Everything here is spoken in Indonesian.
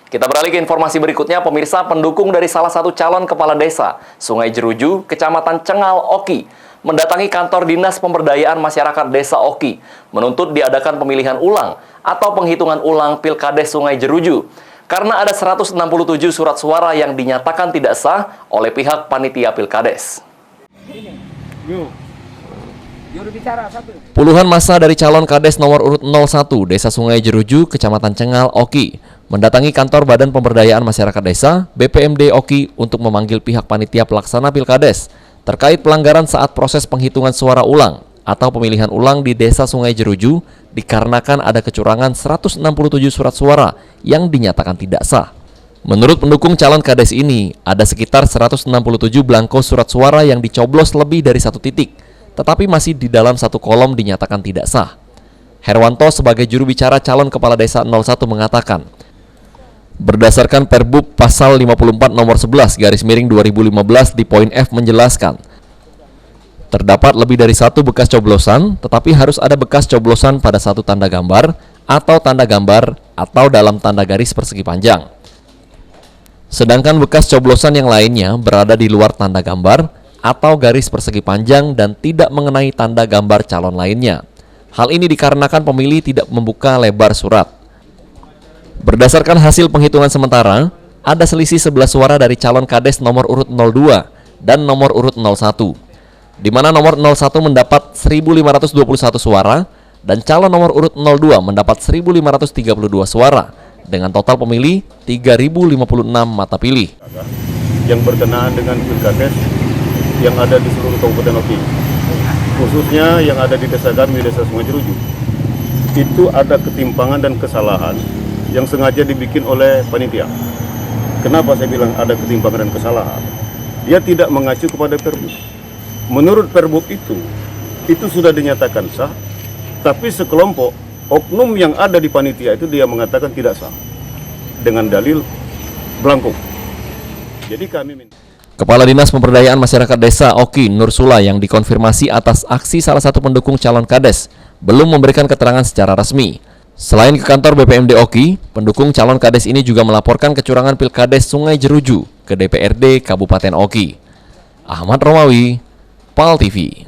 Kita beralih ke informasi berikutnya, pemirsa. Pendukung dari salah satu calon kepala desa Sungai Jeruju, Kecamatan Cengal, Oki, mendatangi kantor Dinas Pemberdayaan Masyarakat Desa Oki, menuntut diadakan pemilihan ulang atau penghitungan ulang Pilkades Sungai Jeruju, karena ada 167 surat suara yang dinyatakan tidak sah oleh pihak panitia Pilkades. Puluhan massa dari calon Kades nomor urut 01 Desa Sungai Jeruju, Kecamatan Cengal, Oki, mendatangi kantor Badan Pemberdayaan Masyarakat Desa (BPMD) Oki untuk memanggil pihak panitia pelaksana Pilkades terkait pelanggaran saat proses penghitungan suara ulang atau pemilihan ulang di Desa Sungai Jeruju dikarenakan ada kecurangan 167 surat suara yang dinyatakan tidak sah. Menurut pendukung calon Kades ini, ada sekitar 167 belangko surat suara yang dicoblos lebih dari satu titik, tetapi masih di dalam satu kolom dinyatakan tidak sah. Herwanto sebagai juru bicara calon kepala desa 01 mengatakan, berdasarkan Perbub Pasal 54 Nomor 11 /2015 di poin F menjelaskan, terdapat lebih dari satu bekas coblosan, tetapi harus ada bekas coblosan pada satu tanda gambar atau dalam tanda garis persegi panjang. Sedangkan bekas coblosan yang lainnya berada di luar tanda gambar atau garis persegi panjang dan tidak mengenai tanda gambar calon lainnya. Hal ini dikarenakan pemilih tidak membuka lebar surat. Berdasarkan hasil penghitungan sementara, ada selisih 11 suara dari calon Kades nomor urut 02 dan nomor urut 01, di mana nomor 01 mendapat 1.521 suara dan calon nomor urut 02 mendapat 1.532 suara, dengan total pemilih 3.056 mata pilih. Yang berkenaan dengan Pilkades yang ada di seluruh Kabupaten Oki, khususnya yang ada di desa kami, Desa Sungai Jeruju, itu ada ketimpangan dan kesalahan yang sengaja dibikin oleh panitia. Kenapa saya bilang ada ketimpangan dan kesalahan? Dia tidak mengacu kepada Perbub. Menurut Perbub itu sudah dinyatakan sah, tapi sekelompok oknum yang ada di panitia itu dia mengatakan tidak sah dengan dalil belangko. Jadi kami minta Kepala Dinas Pemberdayaan Masyarakat Desa Oki, Nur Sula, yang dikonfirmasi atas aksi salah satu pendukung calon Kades, belum memberikan keterangan secara resmi. Selain ke kantor BPMD Oki, pendukung calon Kades ini juga melaporkan kecurangan Pilkades Sungai Jeruju ke DPRD Kabupaten Oki. Ahmad Romawi, PAL TV.